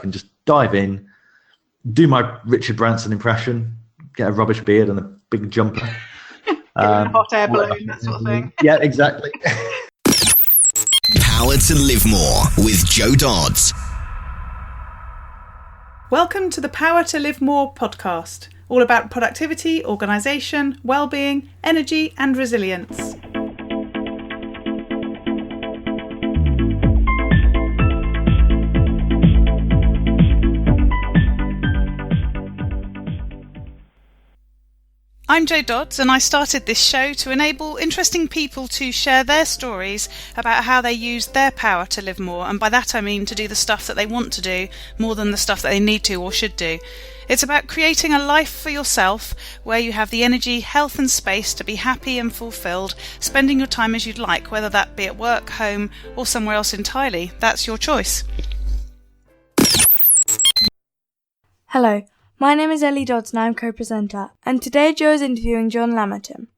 can just dive in, do my Richard Branson impression, get a rubbish beard and a big jumper. A hot air balloon, that sort of thing. Yeah, exactly. Power to Live More with Joe Dodds. Welcome to the Power to Live More podcast, all about productivity, organisation, well-being, energy and resilience. I'm Jo Dodds, and I started this show to enable interesting people to share their stories about how they use their power to live more, and by that I mean to do the stuff that they want to do more than the stuff that they need to or should do. It's about creating a life for yourself where you have the energy, health and space to be happy and fulfilled, spending your time as you'd like, whether that be at work, home or somewhere else entirely. That's your choice. Hello. My name is Ellie Dodds and I'm co-presenter, and today Joe is interviewing John Lamerton.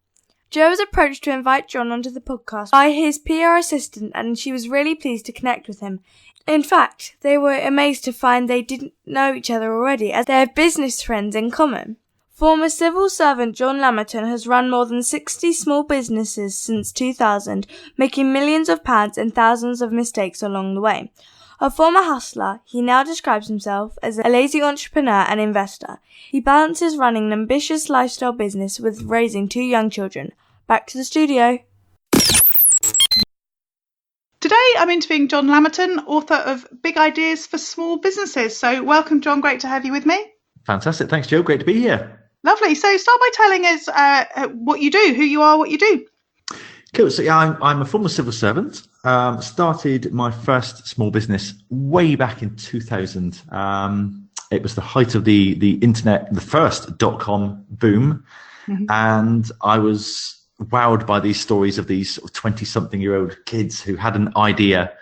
Joe was approached to invite John onto the podcast by his PR assistant, and she was really pleased to connect with him. In fact, they were amazed to find they didn't know each other already, as they have business friends in common. Former civil servant John Lamerton has run more than 60 small businesses since 2000, making millions of pounds and thousands of mistakes along the way. A former hustler, he now describes himself as a lazy entrepreneur and investor. He balances running an ambitious lifestyle business with raising 2 young children. Back to the studio. Today I'm interviewing John Lamerton, author of Big Ideas for Small Businesses. So welcome, John. Great to have you with me. Fantastic. Thanks, Joe. Great to be here. Lovely. So start by telling us what you do, who you are, what you do. Cool. So yeah, I'm a former civil servant. Started my first small business way back in 2000. It was the height of the internet, the first .com boom. Mm-hmm. And I was wowed by these stories of these 20-something-year-old kids who had an idea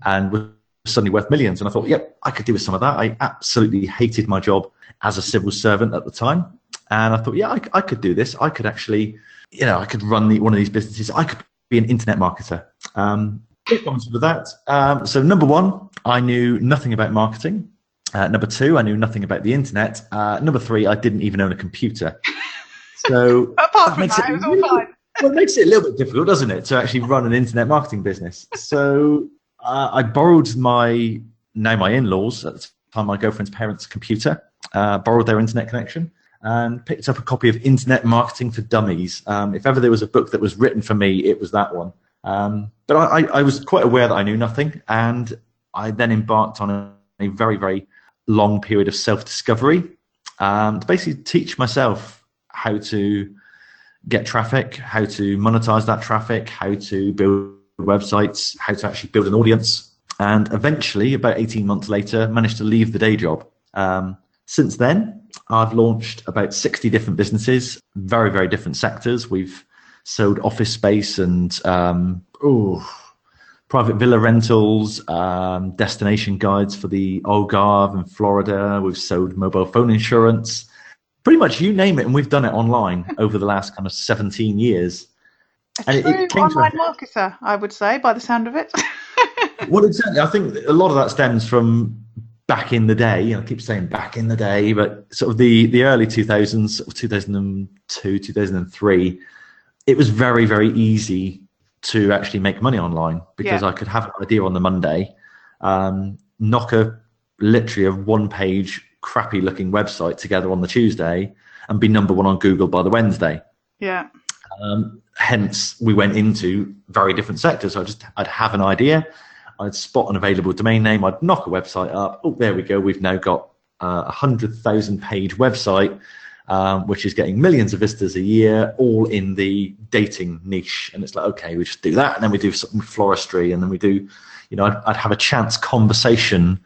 and were suddenly worth millions. And I thought, yep, I could do with some of that. I absolutely hated my job as a civil servant at the time. And I thought, yeah, I could do this. I could actually, I could run one of these businesses. I could be an internet marketer. Big ones with that. So number one, I knew nothing about marketing. Number two, I knew nothing about the internet. Number three, I didn't even own a computer. So apart from that, it was all fine. Well, it makes it a little bit difficult, doesn't it, to actually run an internet marketing business. So I borrowed my in-laws, at the time my girlfriend's parents' computer, borrowed their internet connection, and picked up a copy of Internet Marketing for Dummies. If ever there was a book that was written for me, it was that one. But I was quite aware that I knew nothing, and I then embarked on a very, very long period of self-discovery to basically teach myself how to get traffic, how to monetize that traffic, how to build websites, how to actually build an audience, and eventually, about 18 months later, managed to leave the day job. Since then, I've launched about 60 different businesses, very, very different sectors. We've sold office space and private villa rentals, destination guides for the Algarve in Florida. We've sold mobile phone insurance, pretty much you name it, and we've done it online over the last kind of 17 years. A true online marketer, I would say, by the sound of it. Well, exactly. I think a lot of that stems from back in the day. I keep saying back in the day, but sort of the early 2000s, 2002, 2003, it was very, very easy to actually make money online because I could have an idea on the Monday, knock literally a one-page crappy looking website together on the Tuesday and be number one on Google by the Wednesday. Yeah. Hence, we went into very different sectors. I'd have an idea, I'd spot an available domain name, I'd knock a website up. Oh, there we go. We've now got a 100,000 page website, which is getting millions of visitors a year, all in the dating niche. And it's like, okay, we just do that. And then we do something floristry. And then we do, I'd have a chance conversation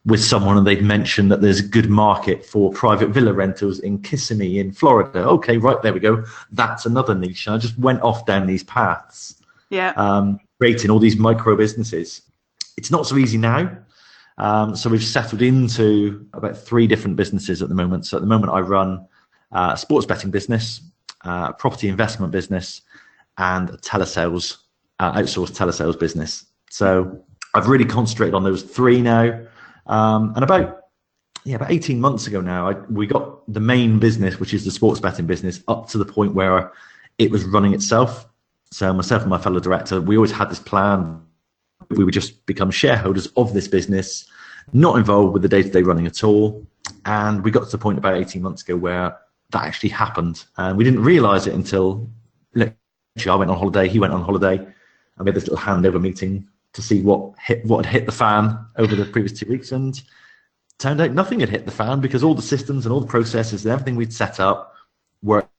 with someone and they'd mention that there's a good market for private villa rentals in Kissimmee in Florida. Okay, right, there we go. That's another niche. And I just went off down these paths, creating all these micro businesses. It's not so easy now. So we've settled into about 3 different businesses at the moment. So at the moment I run a sports betting business, a property investment business, and a outsourced telesales business. So I've really concentrated on those 3 now. And about about 18 months ago now, we got the main business, which is the sports betting business, up to the point where it was running itself. So myself and my fellow director, we always had this plan. We would just become shareholders of this business, not involved with the day-to-day running at all. And we got to the point about 18 months ago where that actually happened. And we didn't realize it until literally I went on holiday, he went on holiday, and we had this little handover meeting to see what had hit the fan over the previous 2 weeks. And turned out nothing had hit the fan, because all the systems and all the processes and everything we'd set up worked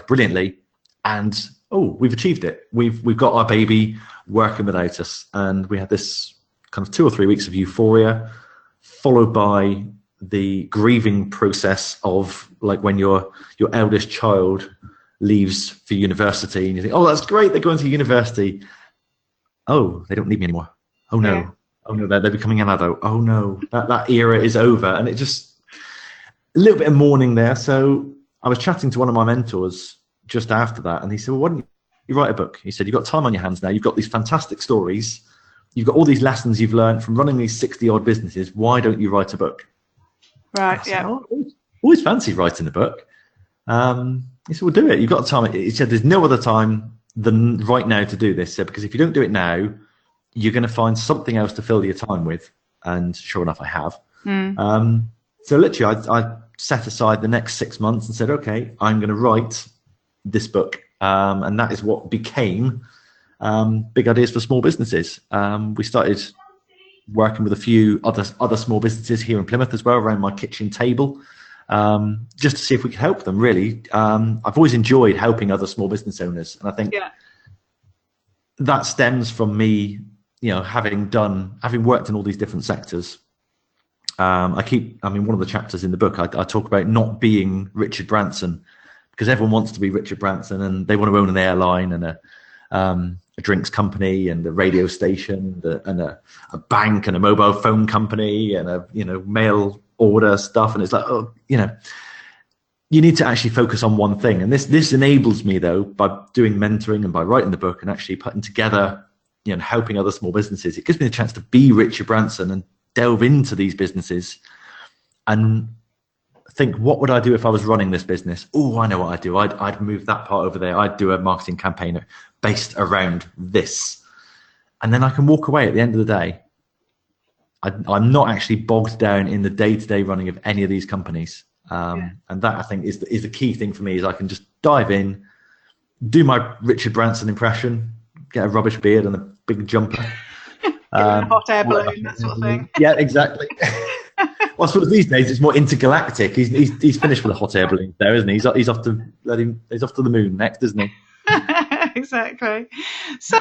brilliantly. And we've achieved it. We've got our baby working without us. And we had this kind of 2 or 3 weeks of euphoria, followed by the grieving process of like when your eldest child leaves for university and you think, oh, that's great, they're going to university. Oh, they don't need me anymore. Oh no. Yeah. Oh no, they're becoming an adult. Oh no, that era is over. And it just, a little bit of mourning there. So I was chatting to one of my mentors just after that, and he said, well, why don't you write a book? He said, you've got time on your hands now. You've got these fantastic stories. You've got all these lessons you've learned from running these 60 odd businesses. Why don't you write a book? Right. Said, always fancied writing a book. He said, well, do it. You've got time. He said, there's no other time than right now to do this. He said, because if you don't do it now, you're going to find something else to fill your time with. And sure enough, I have. So literally, I set aside the next 6 months and said, okay, I'm going to write this book. And that is what became Big Ideas for Small Businesses. We started working with a few other small businesses here in Plymouth as well, around my kitchen table, just to see if we could help them, really. I've always enjoyed helping other small business owners. And I think that stems from me, having worked in all these different sectors. One of the chapters in the book, I talk about not being Richard Branson, because everyone wants to be Richard Branson and they want to own an airline and a drinks company and a radio station and a bank and a mobile phone company and a mail order stuff. And it's like, you need to actually focus on one thing. And this enables me, though, by doing mentoring and by writing the book and actually putting together, helping other small businesses. It gives me the chance to be Richard Branson and delve into these businesses and think, what would I do if I was running this business? Oh, I know what I'd do. I'd move that part over there. I'd do a marketing campaign based around this. And then I can walk away at the end of the day. I'm not actually bogged down in the day-to-day running of any of these companies. And that, I think, is the key thing for me, is I can just dive in, do my Richard Branson impression, get a rubbish beard and a big jumper. A hot air balloon, that sort of thing. Yeah, exactly. Well, I suppose these days it's more intergalactic. He's finished with a hot air balloon there, isn't he? He's off to the moon next, isn't he? Exactly. So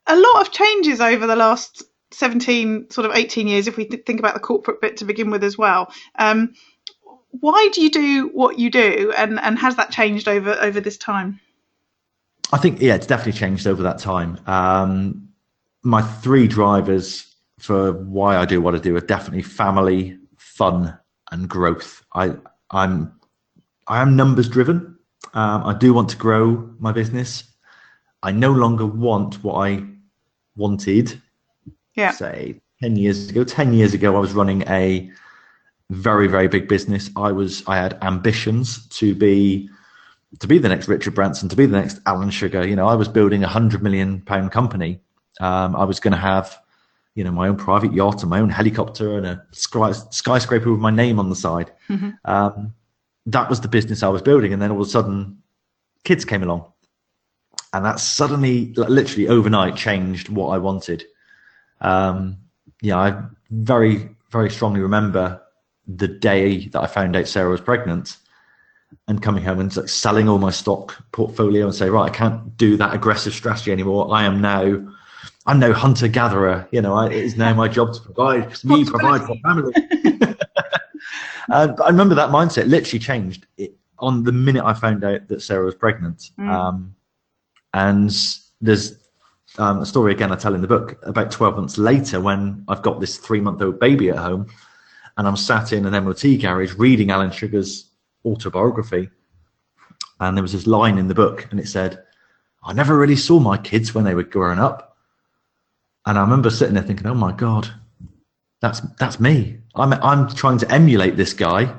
a lot of changes over the last 18 years, if we think about the corporate bit to begin with as well. Why do you do what you do, and has that changed over this time? I think, it's definitely changed over that time. My 3 drivers for why I do what I do are definitely family, fun, and growth. I am numbers driven. I do want to grow my business. I no longer want what I wanted. Say 10 years ago. 10 years ago, I was running a very, very big business. I had ambitions to be the next Richard Branson, to be the next Alan Sugar. I was building £100 million company. I was going to have, my own private yacht and my own helicopter and a skyscraper with my name on the side. Mm-hmm. That was the business I was building. And then all of a sudden, kids came along. And that suddenly, literally overnight, changed what I wanted. I very, very strongly remember the day that I found out Sarah was pregnant and coming home and selling all my stock portfolio and say, right, I can't do that aggressive strategy anymore. I'm now hunter-gatherer. It is now my job to provide for family. But I remember that mindset literally changed on the minute I found out that Sarah was pregnant. And there's a story, again, I tell in the book, about 12 months later when I've got this 3-month-old baby at home and I'm sat in an MOT garage reading Alan Sugar's autobiography. And there was this line in the book and it said, I never really saw my kids when they were growing up. And I remember sitting there thinking, oh my God, that's me. I'm trying to emulate this guy.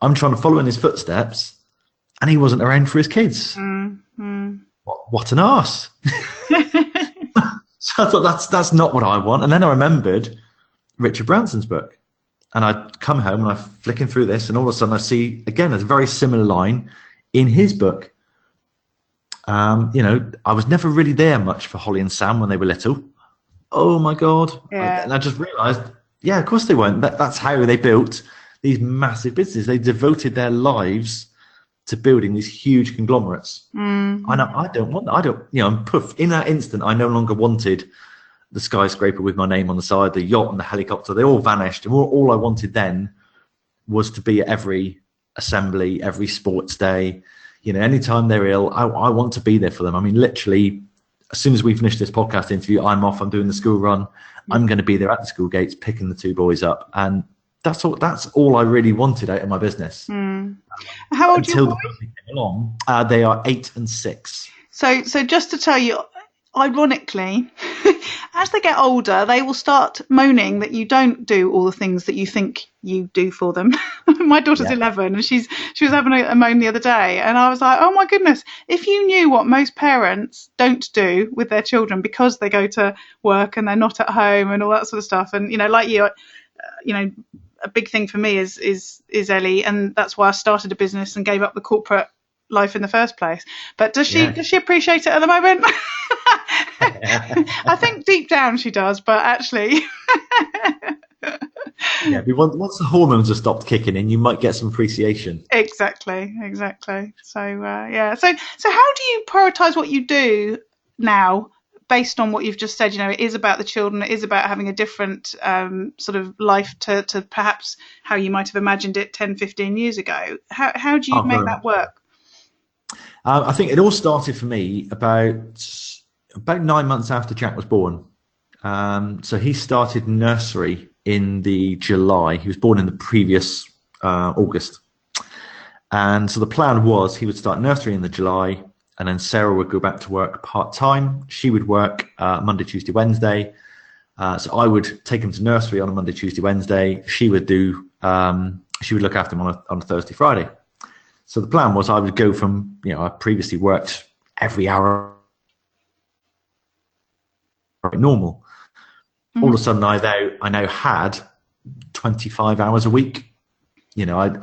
I'm trying to follow in his footsteps, and he wasn't around for his kids. What an arse. So I thought that's not what I want. And then I remembered Richard Branson's book, and I'd come home and I'm flicking through this, and all of a sudden I see again a very similar line in his book. I was never really there much for Holly and Sam when they were little. Oh my God. Yeah. And I just realized, yeah, of course they weren't. That's how they built these massive businesses. They devoted their lives to building these huge conglomerates. I'm poof. In that instant, I no longer wanted the skyscraper with my name on the side, the yacht and the helicopter. They all vanished. And all I wanted then was to be at every assembly, every sports day. Anytime they're ill, I want to be there for them. I mean, literally, as soon as we finish this podcast interview, I'm off. I'm doing the school run. I'm going to be there at the school gates, picking the two boys up. And that's all I really wanted out of my business. How old until are your the boys? company came along. They are 8 and 6. So just to tell you, ironically, as they get older, they will start moaning that you don't do all the things that you think you do for them. My daughter's 11, and she was having a moan the other day, and I was like, oh my goodness, if you knew what most parents don't do with their children because they go to work and they're not at home and all that sort of stuff. And like you, a big thing for me is Ellie, and that's why I started a business and gave up the corporate life in the first place. But does she appreciate it at the moment? I think deep down she does, but actually once the hormones have stopped kicking in, you might get some appreciation. Exactly. So so how do you prioritize what you do now based on what you've just said? It is about the children, it is about having a different sort of life to perhaps how you might have imagined it 10-15 years ago. How do you make that work? I think it all started for me about 9 months after Jack was born. So he started nursery in the July. He was born in the previous August. And so the plan was he would start nursery in the July, and then Sarah would go back to work part-time. She would work Monday, Tuesday, Wednesday. So I would take him to nursery on a Monday, Tuesday, Wednesday. She would look after him on a Thursday, Friday. So the plan was I would go from, I previously worked every hour normal. All of a sudden I now had 25 hours a week. I'd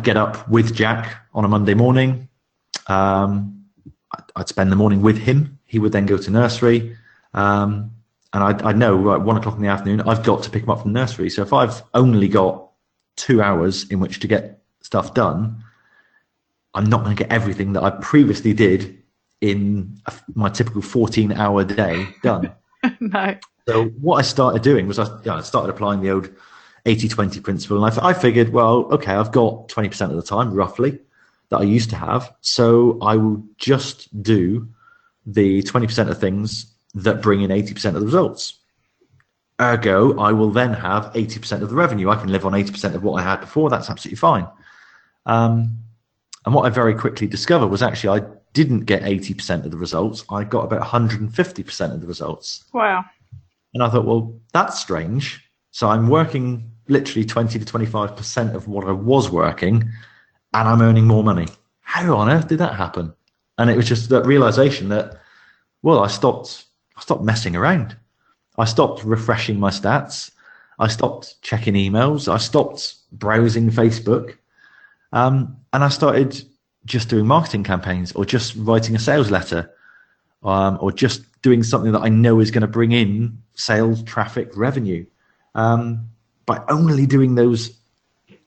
get up with Jack on a Monday morning. I'd spend the morning with him. He would then go to nursery. And I'd know, right, 1 o'clock in the afternoon, I've got to pick him up from nursery. So if I've only got 2 hours in which to get stuff done, I'm not going to get everything that I previously did in my typical 14-hour day done. No. So what I started doing was I started applying the old 80-20 principle, and I figured, well, okay, I've got 20% of the time roughly that I used to have, so I will just do the 20% of things that bring in 80% of the results. Ergo, I will then have 80% of the revenue. I can live on 80% of what I had before. That's absolutely fine. And what I very quickly discovered was actually I didn't get 80% of the results. I got about 150% of the results. Wow. And I thought, well, that's strange. So I'm working literally 20 to 25% of what I was working, and I'm earning more money. How on earth did that happen? And it was just that realization that, well, I stopped messing around. I stopped refreshing my stats. I stopped checking emails. I stopped browsing Facebook. And I started just doing marketing campaigns, or just writing a sales letter, or just doing something that I know is going to bring in sales, traffic, revenue. By only doing those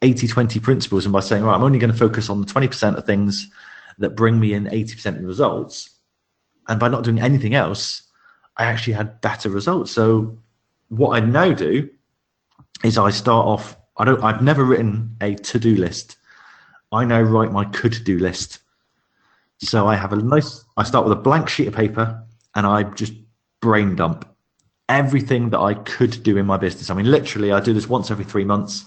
80-20 principles, and by saying, right, I'm only going to focus on the 20% of things that bring me in 80% of the results, and by not doing anything else, I actually had better results. So what I now do is I start off, I've never written a to-do list. I now write my could-do list. So I start with a blank sheet of paper, and I just brain dump everything that I could do in my business. I mean, literally, I do this once every 3 months.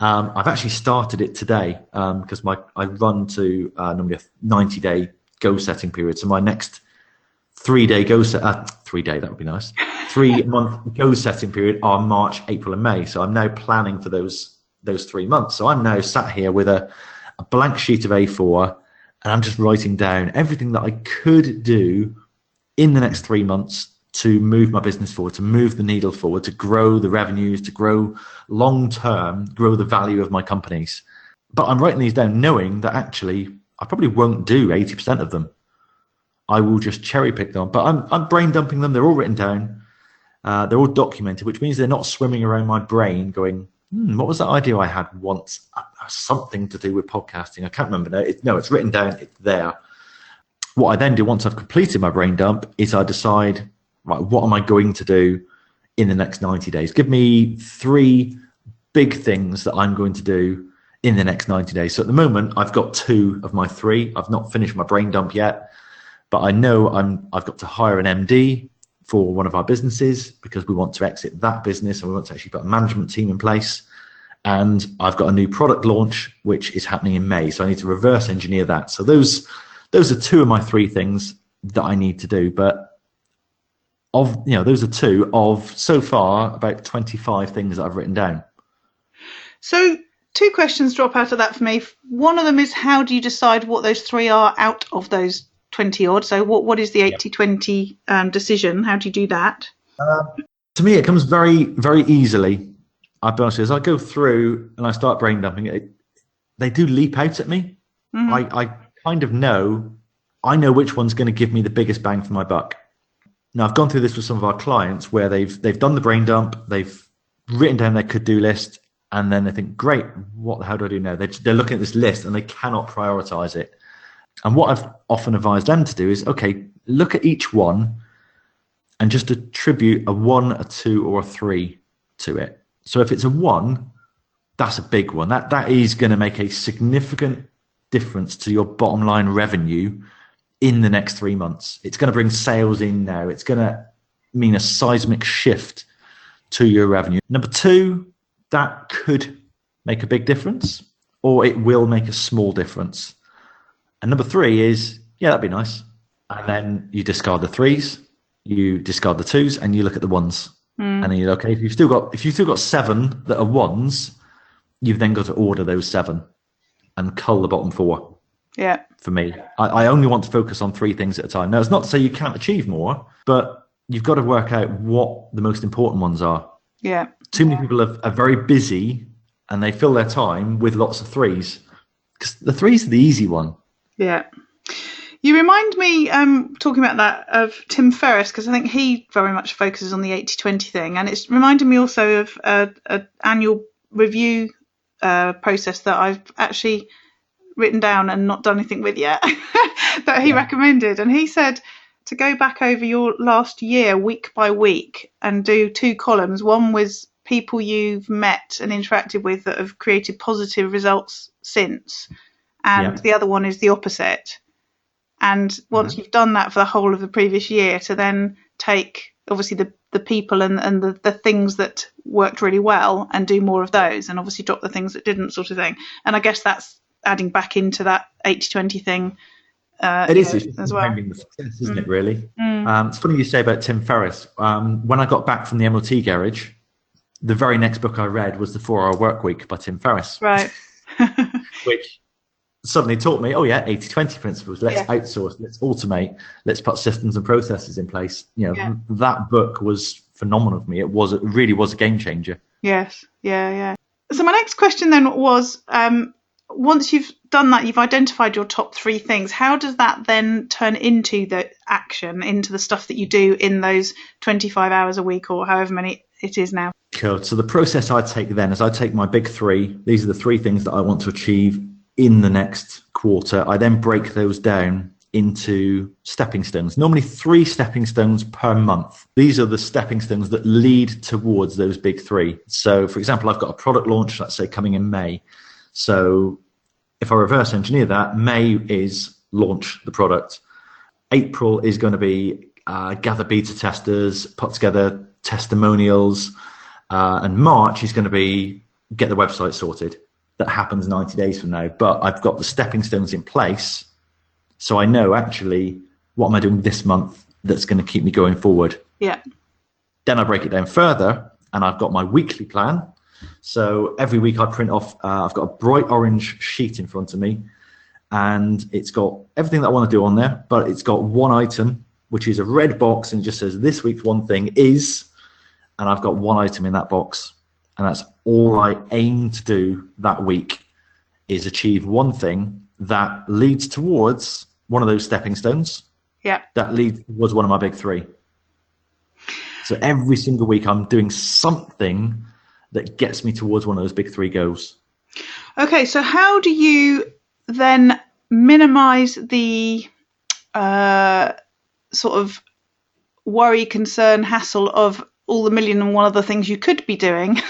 I've actually started it today because I run to normally a 90-day goal setting period. So my next 3-day go set, 3-day, that would be nice. 3-month go setting period are March, April and May. So I'm now planning for those 3 months. So I'm now sat here with a blank sheet of A4 and I'm just writing down everything that I could do in the next 3 months to move my business forward, to move the needle forward, to grow the revenues, to grow long-term, grow the value of my companies. But I'm writing these down knowing that actually I probably won't do 80% of them. I will just cherry pick them. But I'm brain dumping them. They're all written down. They're all documented, which means they're not swimming around my brain going, what was that idea I had once? Something to do with podcasting. I can't remember now. It's written down. It's there. What I then do once I've completed my brain dump is I decide, right, what am I going to do in the next 90 days? Give me 3 big things that I'm going to do in the next 90 days. So at the moment, I've got 2 of my 3. I've not finished my brain dump yet, but I know I've got to hire an MD for one of our businesses because we want to exit that business and we want to actually put a management team in place. And I've got a new product launch, which is happening in May. So I need to reverse engineer that. So those are 2 of my 3 things that I need to do. But those are 2 of so far about 25 things that I've written down. So 2 questions drop out of that for me. One of them is, how do you decide what those 3 are out of those 20 odd? So what is the 80-20 decision? How do you do that? To me, it comes very, very easily. I'll be honest with you, as I go through and I start brain dumping, they do leap out at me. Mm-hmm. I kind of know, which one's going to give me the biggest bang for my buck. Now, I've gone through this with some of our clients where they've done the brain dump, they've written down their could-do list, and then they think, great, what the hell do I do now? They're looking at this list and they cannot prioritize it. And what I've often advised them to do is, okay, look at each one and just attribute a 1, a 2, or a 3 to it. So if it's a 1, that's a big one. That is going to make a significant difference to your bottom line revenue in the next 3 months. It's going to bring sales in now. It's going to mean a seismic shift to your revenue. Number 2, that could make a big difference, or it will make a small difference. And number 3 is, yeah, that'd be nice. And then you discard the 3s, you discard the 2s, and you look at the 1s. And then you're okay. If you've still got 7 that are 1s, you've then got to order those 7 and cull the bottom 4. Yeah. For me, I only want to focus on 3 things at a time. Now, it's not to say you can't achieve more, but you've got to work out what the most important ones are. Yeah. Too many people are very busy and they fill their time with lots of 3s, because the 3s are the easy one. Yeah. You remind me, talking about that, of Tim Ferriss, because I think he very much focuses on the 80-20 thing. And it's reminded me also of an annual review process that I've actually written down and not done anything with yet, that he recommended. And he said to go back over your last year week by week and do 2 columns. One was people you've met and interacted with that have created positive results since. And the other one is the opposite. And once you've done that for the whole of the previous year, to then take obviously the people and the things that worked really well and do more of those, and obviously drop the things that didn't, sort of thing. And I guess that's adding back into that 80-20 thing. It is as well. The success, isn't it, really? It's funny you say about Tim Ferriss. When I got back from the MOT garage, the very next book I read was The 4-Hour Workweek by Tim Ferriss. Right. Which suddenly taught me, 80-20 principles. Let's outsource, let's automate, let's put systems and processes in place. That book was phenomenal for me. It really was a game changer. Yes. Yeah. So my next question then was, once you've done that, you've identified your top 3 things. How does that then turn into the action, into the stuff that you do in those 25 hours a week or however many it is now? Cool. So the process I take then is I take my big 3. These are the 3 things that I want to achieve in the next quarter. I then break those down into stepping stones, normally 3 stepping stones per month. These are the stepping stones that lead towards those big 3. So for example, I've got a product launch, let's say coming in May. So if I reverse engineer that, May is launch the product. April is going to be gather beta testers, put together testimonials, and March is going to be get the website sorted. That happens 90 days from now, but I've got the stepping stones in place, so I know actually what am I doing this month, that's going to keep me going forward. Yeah. Then I break it down further, and I've got my weekly plan. So every week I print off, I've got a bright orange sheet in front of me, and it's got everything that I want to do on there, but it's got one item, which is a red box, and it just says this week's one thing is, and I've got one item in that box, and that's all I aim to do that week, is achieve one thing that leads towards one of those stepping stones. Yeah. That leads towards one of my big three. So every single week I'm doing something that gets me towards one of those big three goals. Okay, so how do you then minimize the sort of worry, concern, hassle of all the million and one other things you could be doing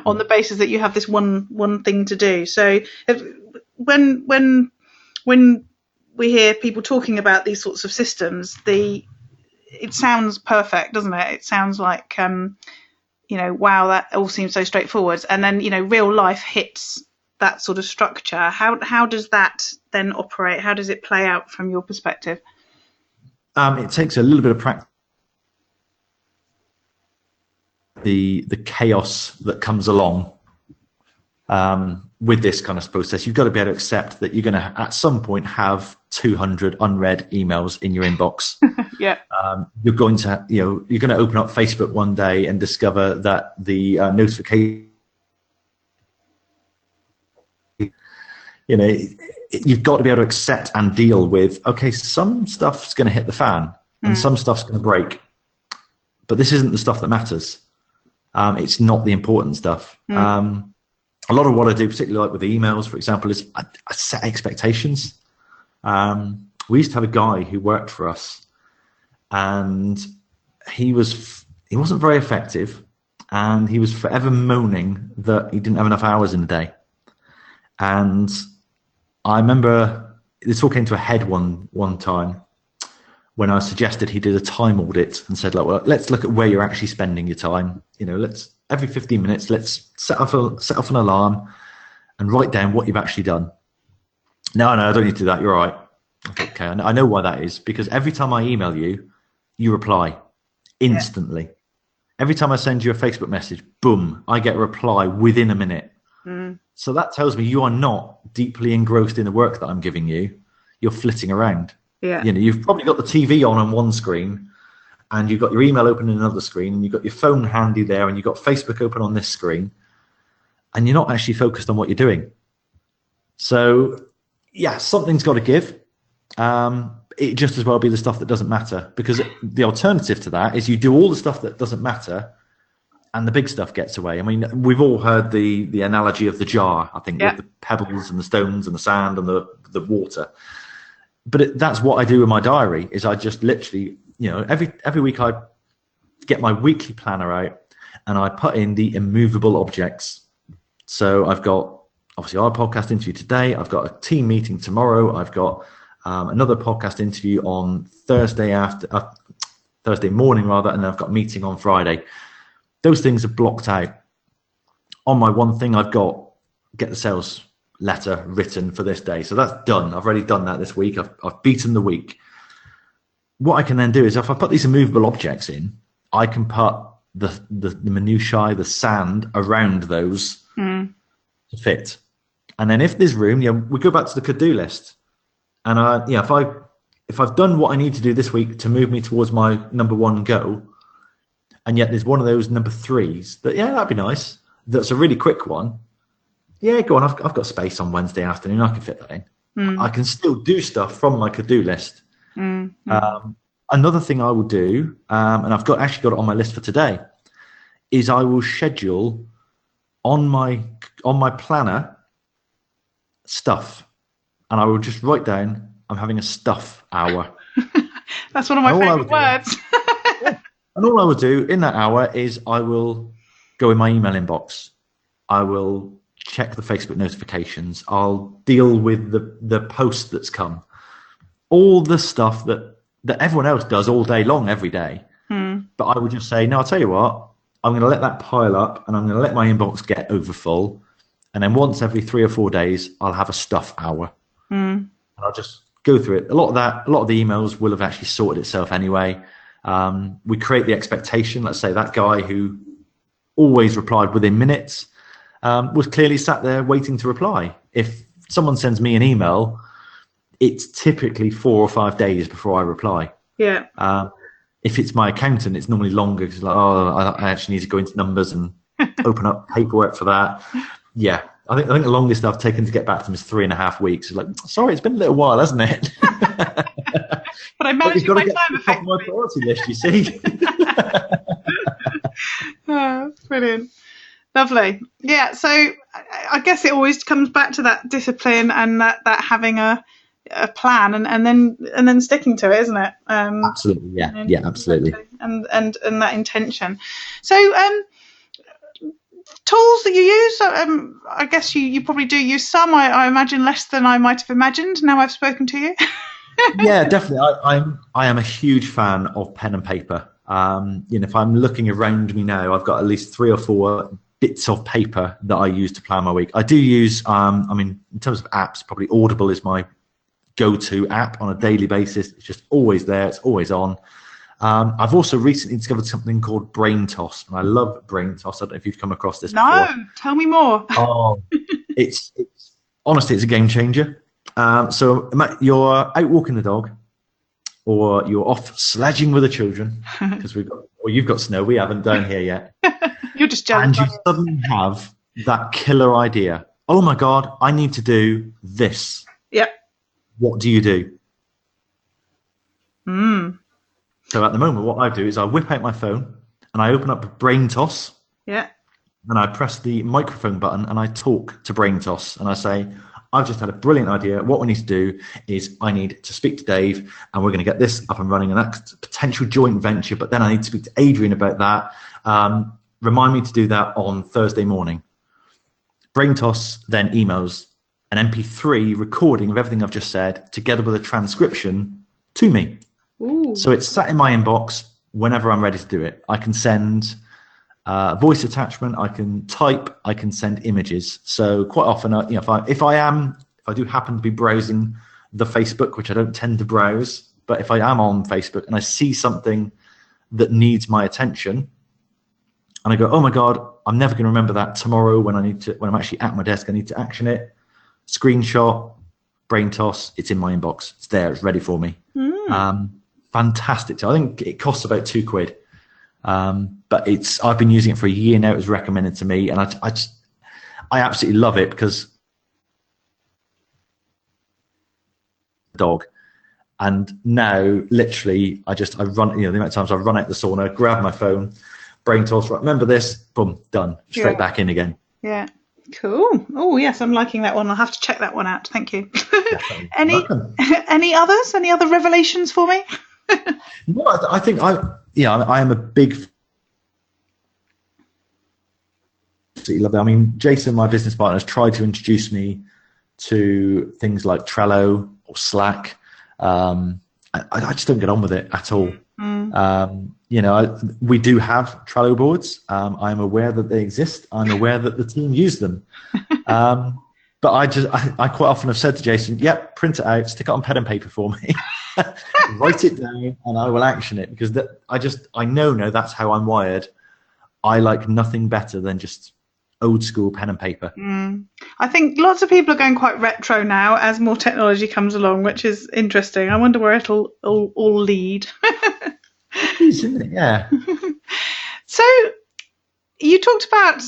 on the basis that you have this one thing to do? So when we hear people talking about these sorts of systems, it sounds perfect, doesn't it? It sounds like wow, that all seems so straightforward, and then real life hits that sort of structure. How does that then operate? How does it play out from your perspective? It takes a little bit of practice. The chaos that comes along with this kind of process, you've got to be able to accept that you're going to at some point have 200 unread emails in your inbox. Yeah. You're going to you're going to open up Facebook one day and discover that the notification, you've got to be able to accept and deal with, okay, some stuff's going to hit the fan and some stuff's going to break, but this isn't the stuff that matters. It's not the important stuff. A lot of what I do, particularly like with the emails, for example, is I set expectations. We used to have a guy who worked for us, and he wasn't very effective, and he was forever moaning that he didn't have enough hours in a day. And I remember this all came to a head one time when I suggested he did a time audit and said, well, let's look at where you're actually spending your time. Let's every 15 minutes, let's set off an alarm and write down what you've actually done. No, I don't need to do that. You're all right. Okay, I know why that is, because every time I email you, you reply instantly. Yeah. Every time I send you a Facebook message, boom, I get a reply within a minute. So that tells me you are not deeply engrossed in the work that I'm giving you. You're flitting around. Yeah. You've probably got the TV on one screen, and you've got your email open on another screen, and you've got your phone handy there, and you've got Facebook open on this screen, and you're not actually focused on what you're doing. So, yeah, something's got to give. It just as well be the stuff that doesn't matter, because the alternative to that is you do all the stuff that doesn't matter, and the big stuff gets away. I mean, we've all heard the analogy of the jar, I think, with the pebbles and the stones and the sand and the water. But that's what I do in my diary, is I just literally, every week I get my weekly planner out and I put in the immovable objects. So I've got, obviously, our podcast interview today. I've got a team meeting tomorrow. I've got another podcast interview on Thursday morning, rather, and then I've got a meeting on Friday. Those things are blocked out. On my one thing, I've got get the sales letter written for this day. So that's done. I've already done that this week. I've beaten the week. What I can then do is, if I put these immovable objects in, I can put the minutiae, the sand around those to fit. And then if there's room, we go back to the could-do list. And if I've done what I need to do this week to move me towards my number one goal, and yet there's one of those number threes that, that'd be nice. That's a really quick one. Yeah, go on. I've got space on Wednesday afternoon. I can fit that in. I can still do stuff from my to-do list. Another thing I will do, and I've actually got it on my list for today, is I will schedule on my planner stuff, and I will just write down I'm having a stuff hour. That's one of my favorite words. And all I will do in that hour is I will go in my email inbox. I will check the Facebook notifications. I'll deal with the post that's come. All the stuff that everyone else does all day long, every day. But I would just say, no, I'll tell you what, I'm going to let that pile up, and I'm going to let my inbox get over full. And then once every 3 or 4 days, I'll have a stuff hour. And go through it. A lot of the emails will have actually sorted itself anyway. We create the expectation. Let's say that guy who always replied within minutes was clearly sat there waiting to reply. If someone sends me an email, it's typically 4 or 5 days before I reply. Yeah. If it's my accountant, it's normally longer because I actually need to go into numbers and open up paperwork for that. Yeah. I think the longest I've taken to get back to them is 3.5 weeks. It's like, sorry, it's been a little while, hasn't it? But I managed my time effectively. My priority list, you see. Oh, brilliant. Lovely. Yeah, so I guess it always comes back to that discipline and that having a plan and then sticking to it, isn't it? Absolutely, yeah. Yeah, absolutely. And that intention. So tools that you use, I guess you probably do use some. I imagine less than I might have imagined now I've spoken to you. Yeah, definitely. I am a huge fan of pen and paper. If I'm looking around me now, I've got at least 3 or 4 bits of paper that I use to plan my week. I do use, in terms of apps, probably Audible is my go-to app on a daily basis. It's just always there. It's always on. I've also recently discovered something called Brain Toss, and I love Brain Toss. I don't know if you've come across this before. No, tell me more. Oh, it's honestly, it's a game changer. So you're out walking the dog, or you're off sledging with the children because you've got snow. We haven't down here yet. You're just jealous. And you suddenly have that killer idea. Oh my God, I need to do this. Yep. What do you do? Mm. So at the moment, what I do is I whip out my phone and I open up Brain Toss. Yeah. And I press the microphone button and I talk to Brain Toss and I say, I've just had a brilliant idea. What we need to do is I need to speak to Dave and we're going to get this up and running, and that's a potential joint venture. But then I need to speak to Adrian about that. Remind me to do that on Thursday morning. Brain Toss then emails an MP3 recording of everything I've just said together with a transcription to me. Ooh. So it's sat in my inbox whenever I'm ready to do it. I can send voice attachment, I can type, I can send images. So quite often, if I do happen to be browsing the Facebook, which I don't tend to browse, but if I am on Facebook and I see something that needs my attention, and I go, oh my God, I'm never going to remember that tomorrow when I'm actually at my desk, I need to action it. Screenshot, Brain Toss, it's in my inbox. It's there, it's ready for me. Fantastic. So I think it costs about £2. But I've been using it for a year now. It was recommended to me, and I absolutely love it because dog. And now, literally, I run. The amount of times I run out the sauna, grab my phone, Brain Toss. Right, remember this? Boom, done. Straight back in again. Yeah, cool. Oh yes, I'm liking that one. I'll have to check that one out. Thank you. Any others? Any other revelations for me? No, I think I am a big. Love it. I mean, Jason, my business partner, has tried to introduce me to things like Trello or Slack. I just don't get on with it at all. We do have Trello boards. I'm aware that they exist. I'm aware that the team use them. But I quite often have said to Jason, yep, print it out, stick it on pen and paper for me, write it down, and I will action it, because I know now that's how I'm wired. I like nothing better than just old school pen and paper. I think lots of people are going quite retro now as more technology comes along, which is interesting. I wonder where it'll all lead. It is, isn't it? Yeah. So you talked about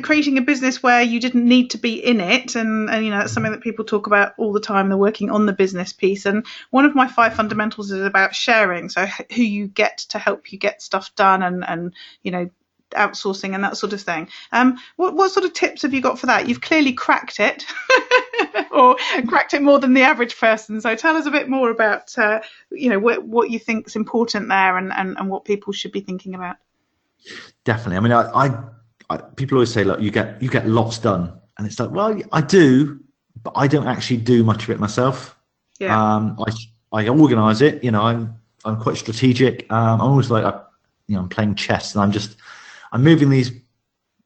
creating a business where you didn't need to be in it, and that's something that people talk about all the time. They're working on the business piece, and one of my 5 fundamentals is about sharing. So who you get to help you get stuff done, and outsourcing and that sort of thing. What sort of tips have you got for that? You've clearly cracked it, or cracked it more than the average person. So tell us a bit more about what you think is important there, and what people should be thinking about. Definitely. I mean, I people always say, look, you get lots done, and it's like, well, I do, but I don't actually do much of it myself. Yeah. I organise it. I'm quite strategic. I'm always like, I'm playing chess, and I'm moving these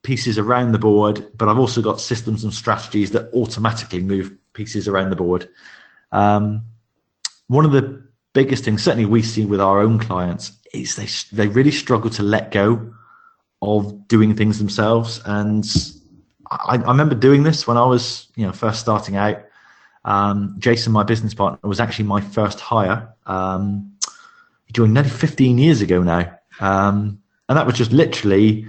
pieces around the board, but I've also got systems and strategies that automatically move pieces around the board. One of the biggest things, certainly we see with our own clients, is they really struggle to let go of doing things themselves. And I remember doing this when I was, first starting out. Jason, my business partner, was actually my first hire. He joined nearly 15 years ago now. And that was just literally,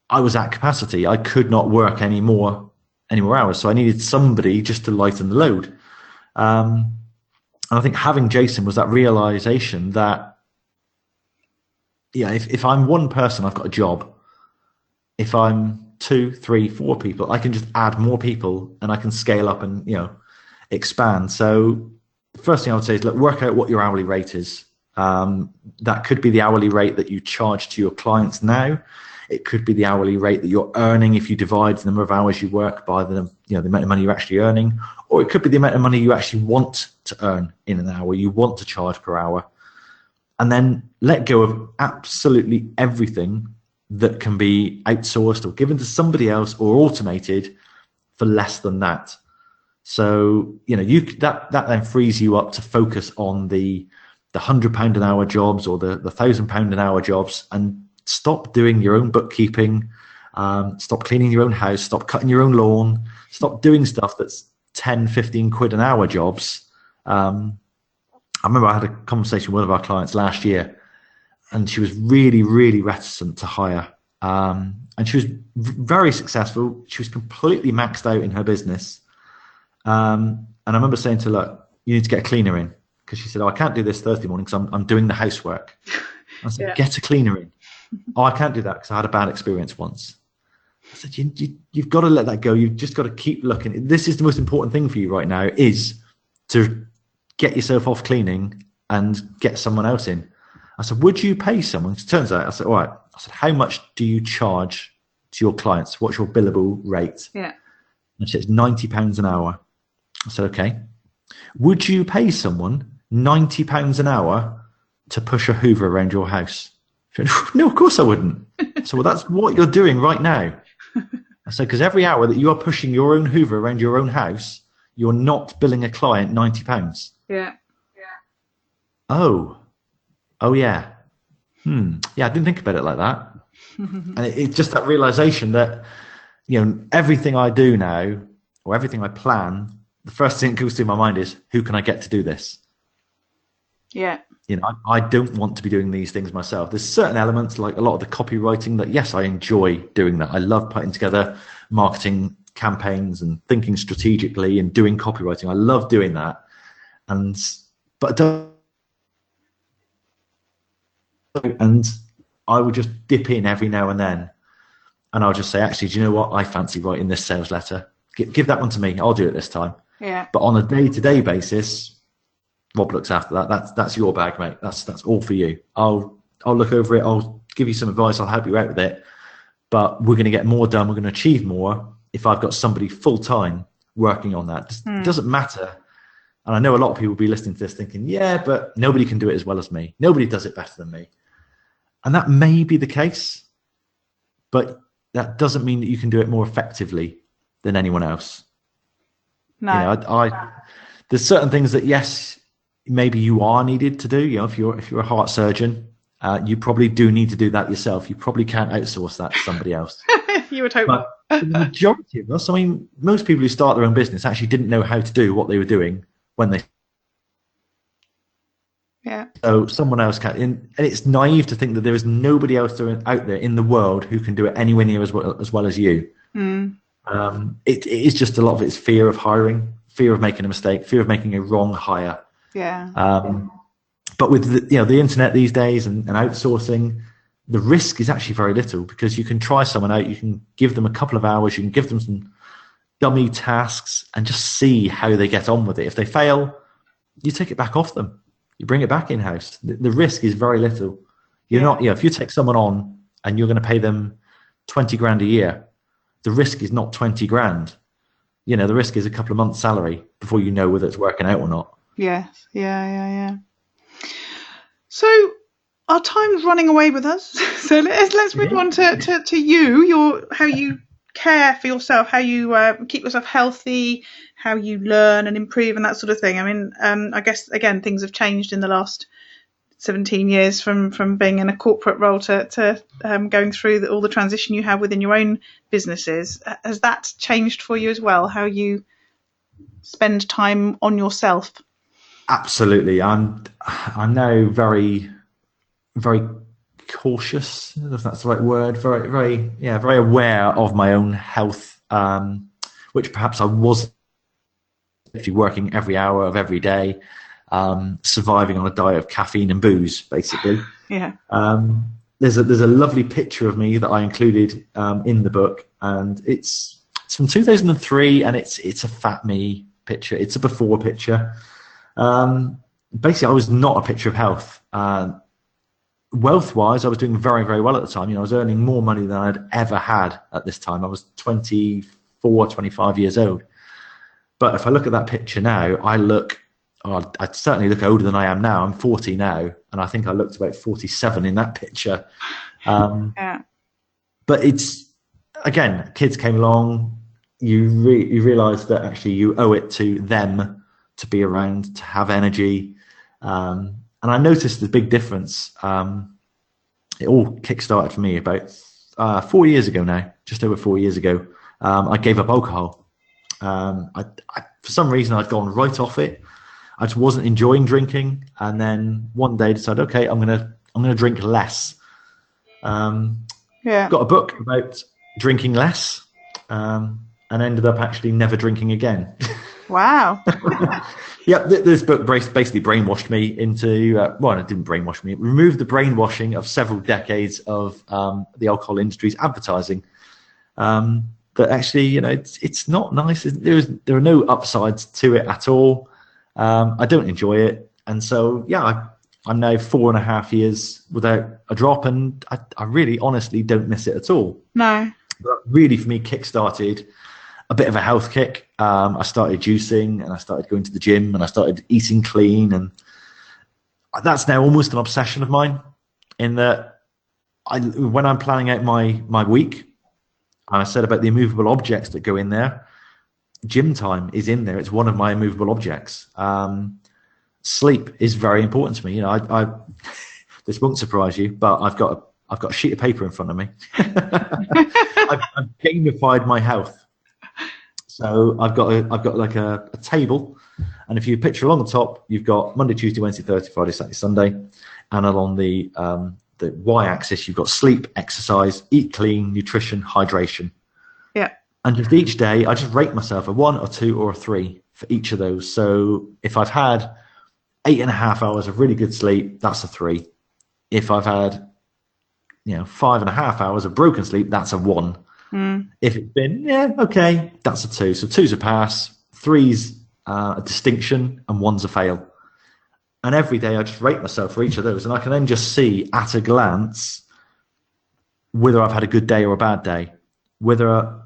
I was at capacity. I could not work any more hours. So I needed somebody just to lighten the load. And I think having Jason was that realization that, if I'm one person, I've got a job. If I'm 2, 3, 4 people, I can just add more people and I can scale up and, expand. So the first thing I would say is, look, work out what your hourly rate is. That could be the hourly rate that you charge to your clients now. It could be the hourly rate that you're earning if you divide the number of hours you work by the amount of money you're actually earning, or it could be the amount of money you actually want to earn in an hour, you want to charge per hour. And then let go of absolutely everything that can be outsourced or given to somebody else or automated for less than that. So, that then frees you up to focus on the £100 an hour jobs or the £1,000 an hour jobs, and stop doing your own bookkeeping, stop cleaning your own house, stop cutting your own lawn, stop doing stuff that's 10, 15 quid an hour jobs. I remember I had a conversation with one of our clients last year, and she was really, really reticent to hire. And she was very successful. She was completely maxed out in her business. And I remember saying to her, look, you need to get a cleaner in. Because she said, I can't do this Thursday morning because I'm doing the housework. I said, get a cleaner in. I can't do that because I had a bad experience once. I said, you've got to let that go. You've just got to keep looking. This is the most important thing for you right now, is to get yourself off cleaning and get someone else in. I said, would you pay someone? It turns out, I said, all right. I said, how much do you charge to your clients? What's your billable rate? Yeah. And she said, it's £90 an hour. I said, okay. Would you pay someone £90 an hour to push a Hoover around your house? She went, no, of course I wouldn't. So, well, that's what you're doing right now. I said, because every hour that you are pushing your own Hoover around your own house, you're not billing a client £90. Yeah. Oh, yeah. Yeah, I didn't think about it like that. And it's just that realization that, everything I do now, or everything I plan, the first thing that goes through my mind is, who can I get to do this? Yeah. I don't want to be doing these things myself. There's certain elements, like a lot of the copywriting, that, yes, I enjoy doing that. I love putting together marketing campaigns and thinking strategically and doing copywriting. I love doing that. But I would just dip in every now and then, and I'll just say, actually, do you know what? I fancy writing this sales letter. Give that one to me. I'll do it this time. Yeah. But on a day-to-day basis, Rob looks after that. That's your bag, mate. That's all for you. I'll look over it. I'll give you some advice. I'll help you out with it. But we're going to get more done. We're going to achieve more if I've got somebody full-time working on that. It doesn't matter. And I know a lot of people will be listening to this thinking, yeah, but nobody can do it as well as me. Nobody does it better than me. And that may be the case, but that doesn't mean that you can do it more effectively than anyone else. No. There's certain things that, yes, maybe you are needed to do. If you're a heart surgeon, you probably do need to do that yourself. You probably can't outsource that to somebody else. You would hope but not. the majority of us, most people who start their own business actually didn't know how to do what they were doing when they. Yeah. So someone else can, and it's naive to think that there is nobody else out there in the world who can do it anywhere near as well as you. It is just a lot of it's fear of hiring, fear of making a mistake, fear of making a wrong hire. Yeah. But with the internet these days and outsourcing, the risk is actually very little, because you can try someone out, you can give them a couple of hours, you can give them some dummy tasks and just see how they get on with it. If they fail, you take it back off them. You bring it back in-house. The risk is very little. You're not, if you take someone on and you're going to pay them 20 grand a year, the risk is not 20 grand. The risk is a couple of months' salary before you know whether it's working out or not. Yes. Yeah. So our time's running away with us. So let's move on to you. How you care for yourself, how you keep yourself healthy, how you learn and improve and that sort of thing? I mean, I guess again things have changed in the last 17 years from being in a corporate role to going through all the transition you have within your own businesses. Has that changed for you as well, how you spend time on yourself? Absolutely. I'm now very, very cautious, if that's the right word, very aware of my own health, which perhaps I was actually working every hour of every day, surviving on a diet of caffeine and booze, basically. Yeah. There's a lovely picture of me that I included in the book, and it's from 2003, and it's a fat me picture. It's a before picture. Basically, I was not a picture of health. Wealth-wise, I was doing very, very well at the time. You know, I was earning more money than I'd ever had at this time. I was 24, 25 years old. But if I look at that picture now, I certainly look older than I am now. I'm 40 now, and I think I looked about 47 in that picture. Yeah. But it's, again, kids came along. You realise that actually you owe it to them to be around, to have energy. And I noticed the big difference. It all kick-started for me about 4 years ago now, just over 4 years ago. I gave up alcohol. For some reason, I'd gone right off it. I just wasn't enjoying drinking, and then one day decided, okay, I'm gonna drink less. Got a book about drinking less, and ended up actually never drinking again. Wow. Yeah, this book basically brainwashed me into, well, it didn't brainwash me. It removed the brainwashing of several decades of the alcohol industry's advertising. That actually, you know, it's not nice. There are no upsides to it at all. I don't enjoy it. And so, yeah, I'm now 4.5 years without a drop, and I really honestly don't miss it at all. No. But really, for me, kick-started a bit of a health kick. I started juicing, and I started going to the gym, and I started eating clean, and that's now almost an obsession of mine. In that, when I'm planning out my week, and I said about the immovable objects that go in there, gym time is in there. It's one of my immovable objects. Sleep is very important to me. You know, I this won't surprise you, but I've got a sheet of paper in front of me. I've gamified my health. So I've got like a table, and if you picture along the top, you've got Monday, Tuesday, Wednesday, Thursday, Friday, Saturday, Sunday, and along the y-axis, you've got sleep, exercise, eat clean, nutrition, hydration. Yeah. And just each day, I just rate myself a 1 or 2 or a 3 for each of those. So if I've had 8.5 hours of really good sleep, that's a 3. If I've had, 5.5 hours of broken sleep, that's a 1. If it's been, okay, that's a 2. So 2's a pass, 3's a distinction, and 1's a fail. And every day I just rate myself for each of those, and I can then just see at a glance whether I've had a good day or a bad day. Whether,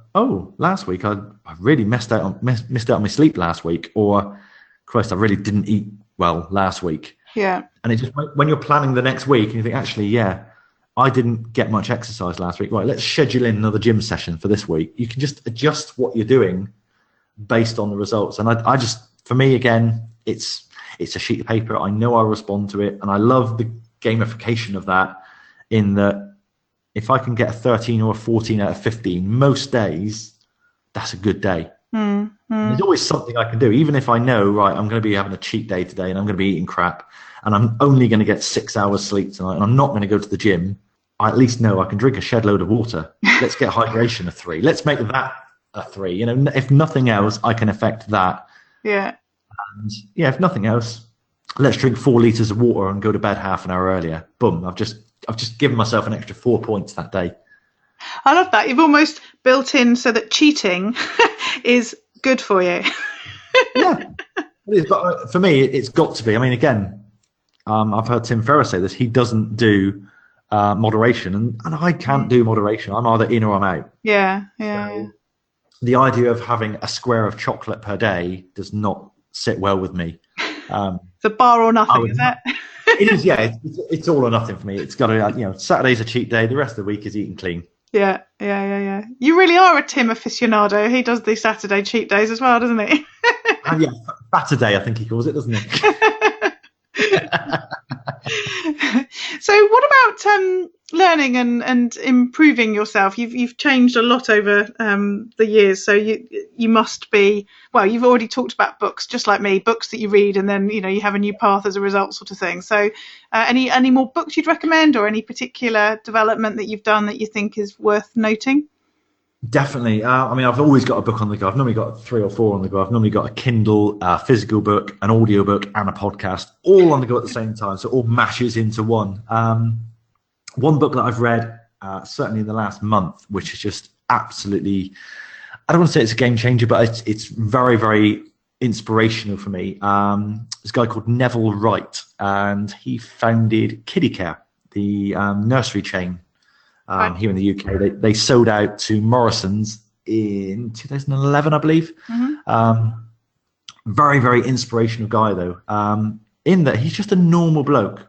last week I really missed out on my sleep last week, or Christ, I really didn't eat well last week. Yeah. And it just, when you're planning the next week and you think, actually, I didn't get much exercise last week. Right, let's schedule in another gym session for this week. You can just adjust what you're doing based on the results. And I just, for me, again, it's a sheet of paper. I know I'll respond to it. And I love the gamification of that, in that if I can get a 13 or a 14 out of 15 most days, that's a good day. There's always something I can do, even if I know, right, I'm going to be having a cheat day today and I'm going to be eating crap and I'm only going to get 6 hours sleep tonight and I'm not going to go to the gym. I at least know I can drink a shed load of water. Let's get hydration a 3. Let's make that a 3. You know, if nothing else, I can affect that. Yeah. And if nothing else, let's drink 4 litres of water and go to bed half an hour earlier. Boom. I've just given myself an extra 4 points that day. I love that. You've almost built in so that cheating is good for you. Yeah, it is. But for me, it's got to be. I mean, again, I've heard Tim Ferriss say this. He doesn't do moderation, and I can't do moderation. I'm either in or I'm out. Yeah. So the idea of having a square of chocolate per day does not sit well with me. It's a bar or nothing, is it? It is, yeah. It's all or nothing for me. It's got to, Saturday's a cheat day. The rest of the week is eating clean. Yeah. Yeah. You really are a Tim aficionado. He does the Saturday cheat days as well, doesn't he? Yeah, Saturday, I think he calls it, doesn't he? So what about learning and improving yourself? You've changed a lot over the years, so you must be, well, you've already talked about books, just like me, books that you read and then you have a new path as a result, sort of thing. So any more books you'd recommend, or any particular development that you've done that you think is worth noting? Definitely. I've always got a book on the go. I've normally got 3 or 4 on the go. I've normally got a Kindle, physical book, an audio book, and a podcast, all on the go at the same time. So it all mashes into one. One book that I've read, certainly in the last month, which is just absolutely, I don't want to say it's a game changer, but it's very, very inspirational for me. This guy called Neville Wright, and he founded Kiddie Care, the nursery chain. Here in the UK, they sold out to Morrison's in 2011, I believe. Mm-hmm. Very, very inspirational guy, though, in that he's just a normal bloke.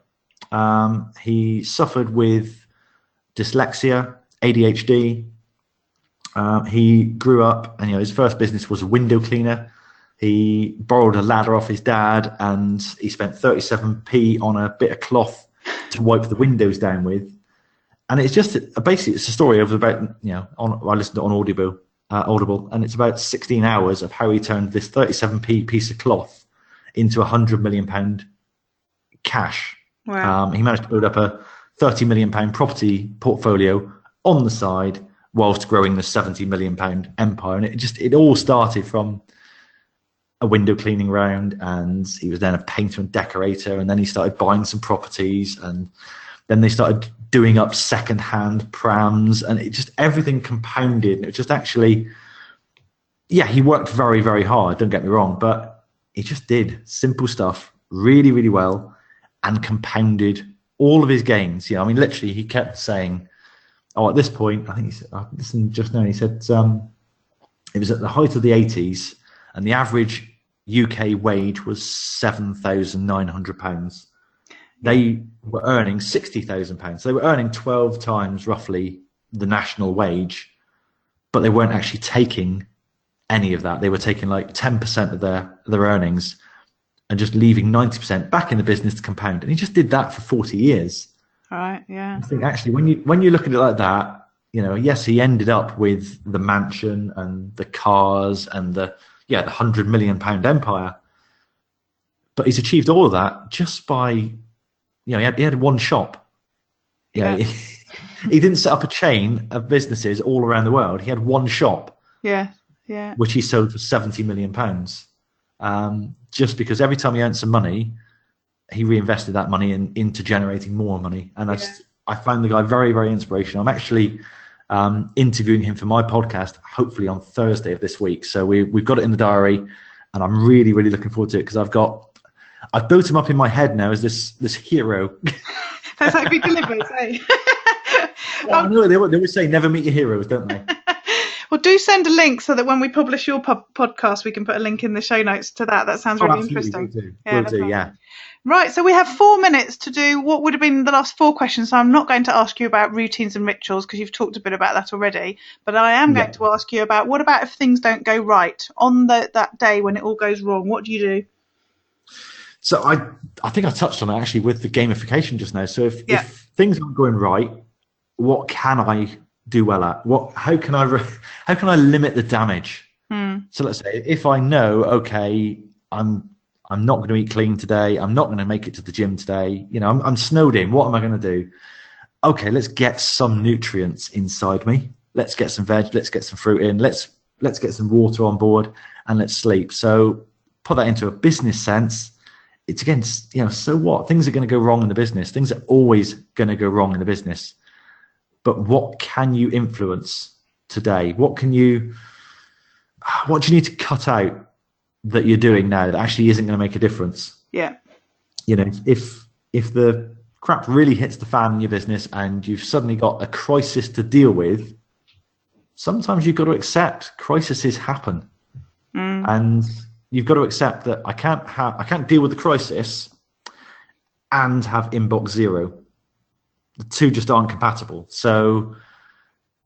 He suffered with dyslexia, ADHD. He grew up, and his first business was a window cleaner. He borrowed a ladder off his dad, and he spent 37p on a bit of cloth to wipe the windows down with. And it's just basically it's a story of about I listened to it on Audible, and it's about 16 hours of how he turned this 37p piece of cloth into £100 million cash. Wow. He managed to build up a £30 million property portfolio on the side whilst growing the £70 million empire. And it all started from a window cleaning round, and he was then a painter and decorator, and then he started buying some properties, and then they started doing up second-hand prams, and it just everything compounded. It just actually, he worked very, very hard, don't get me wrong, but he just did simple stuff really, really well and compounded all of his gains. Literally, he kept saying, at this point, I think he said, I listened just now, he said it was at the height of the 80s, and the average UK wage was £7,900. They were earning £60,000. They were earning 12 times roughly the national wage, but they weren't actually taking any of that. They were taking like 10% of their earnings and just leaving 90% back in the business to compound. And he just did that for 40 years. Right. Yeah. I think actually when you look at it like that, yes, he ended up with the mansion and the cars and the £100 million empire, but he's achieved all of that just by he had one shop. Yeah. He didn't set up a chain of businesses all around the world. He had one shop. Yeah. Which he sold for £70 million. Just because every time he earned some money, he reinvested that money into generating more money. And I found the guy very, very inspirational. I'm actually interviewing him for my podcast, hopefully on Thursday of this week. So we've got it in the diary, and I'm really, really looking forward to it because I've built him up in my head now as this hero. That's how he delivers, eh? I know they always say never meet your heroes, don't they? Well, do send a link so that when we publish your podcast, we can put a link in the show notes to that. That sounds really interesting. We'll do. Right, so we have 4 minutes to do what would have been the last 4 questions. So I'm not going to ask you about routines and rituals because you've talked a bit about that already. But I am going to ask you about what about if things don't go right on that day when it all goes wrong? What do you do? So I think I touched on it actually with the gamification just now. So if things aren't going right, what can I do well at? How can I limit the damage? So let's say if I know, okay, I'm not going to eat clean today. I'm not going to make it to the gym today. I'm snowed in. What am I going to do? Okay, let's get some nutrients inside me. Let's get some veg. Let's get some fruit in. Let's get some water on board, and let's sleep. So put that into a business sense. It's again, so what? Things are going to go wrong in the business. Things are always going to go wrong in the business. But what can you influence today? What do you need to cut out that you're doing now that actually isn't going to make a difference? Yeah. If the crap really hits the fan in your business and you've suddenly got a crisis to deal with, sometimes you've got to accept crises happen. And you've got to accept that I can't deal with the crisis and have inbox zero. The two just aren't compatible. So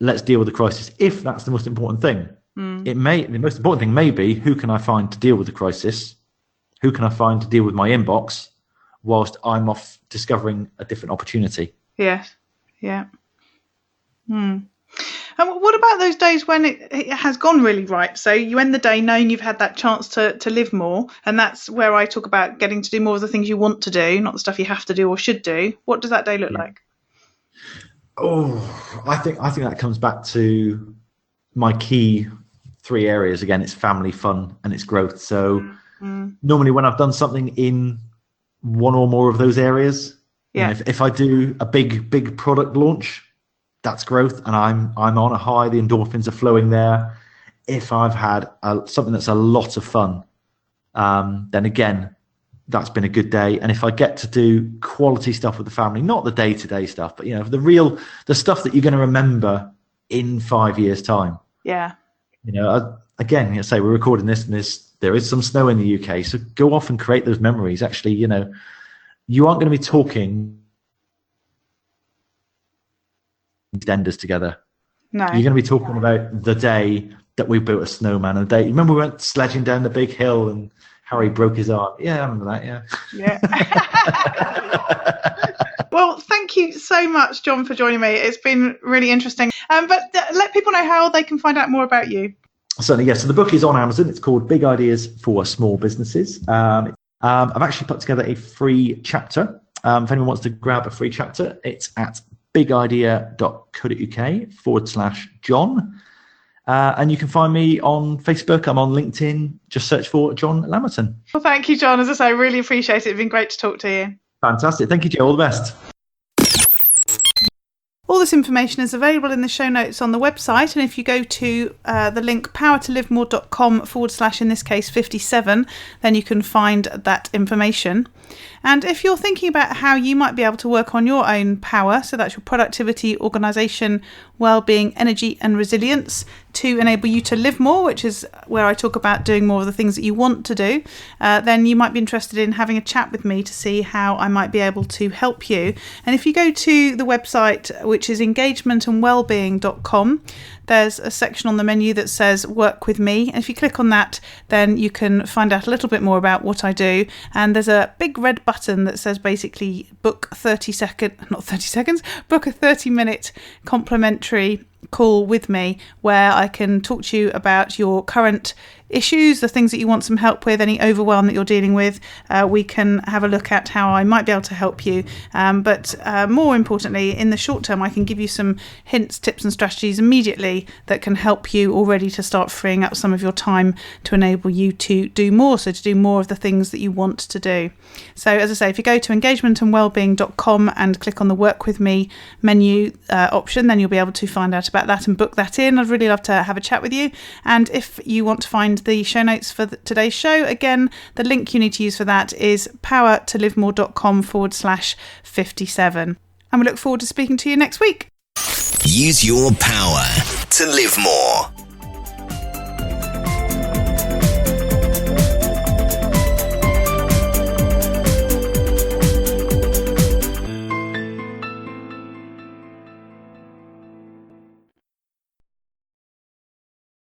let's deal with the crisis. If that's the most important thing, the most important thing may be, who can I find to deal with the crisis? Who can I find to deal with my inbox whilst I'm off discovering a different opportunity? Yes. Yeah. And what about those days when it has gone really right? So you end the day knowing you've had that chance to live more, and that's where I talk about getting to do more of the things you want to do, not the stuff you have to do or should do. What does that day look like? Oh, I think that comes back to my key 3 areas. Again, it's family, fun, and it's growth. So normally when I've done something in one or more of those areas, if I do a big product launch, that's growth, and I'm on a high. The endorphins are flowing there. If I've had something that's a lot of fun, then again, that's been a good day. And if I get to do quality stuff with the family, not the day-to-day stuff, but the stuff that you're going to remember in 5 years' time. Yeah. Again, say we're recording this, and there is some snow in the UK, so go off and create those memories. Actually, you aren't going to be talking extenders together. No. You're going to be talking about the day that we built a snowman. And the day, remember we went sledging down the big hill and Harry broke his arm? Yeah, I remember that. Yeah. Well, thank you so much, John, for joining me. It's been really interesting. But let people know how they can find out more about you. Certainly, yes. So the book is on Amazon. It's called Big Ideas for Small Businesses. I've actually put together a free chapter. If anyone wants to grab a free chapter, it's at bigidea.co.uk/John. And you can find me on Facebook. I'm on LinkedIn. Just search for John Lamerton. Well, thank you, John. As I say, I really appreciate it. It's been great to talk to you. Fantastic. Thank you, Joe. All the best. All this information is available in the show notes on the website, and if you go to the link powertolivemore.com/, in this case 57, then you can find that information. And if you're thinking about how you might be able to work on your own power, so that's your productivity, organisation, well-being, energy and resilience, to enable you to live more, which is where I talk about doing more of the things that you want to do, then you might be interested in having a chat with me to see how I might be able to help you. And if you go to the website, which is engagementandwellbeing.com, there's a section on the menu that says work with me. And if you click on that, then you can find out a little bit more about what I do. And there's a big red button that says basically book a 30-minute complimentary call with me, where I can talk to you about your current issues, the things that you want some help with, any overwhelm that you're dealing with. We can have a look at how I might be able to help you. But more importantly, in the short term, I can give you some hints, tips and strategies immediately that can help you already to start freeing up some of your time to enable you to do more, so to do more of the things that you want to do. So as I say, if you go to engagementandwellbeing.com and click on the work with me menu option, then you'll be able to find out about that and book that in. I'd really love to have a chat with you. And if you want to find the show notes for today's show, again, the link you need to use for that is powertolivemore.com/57. And we look forward to speaking to you next week. Use your power to live more.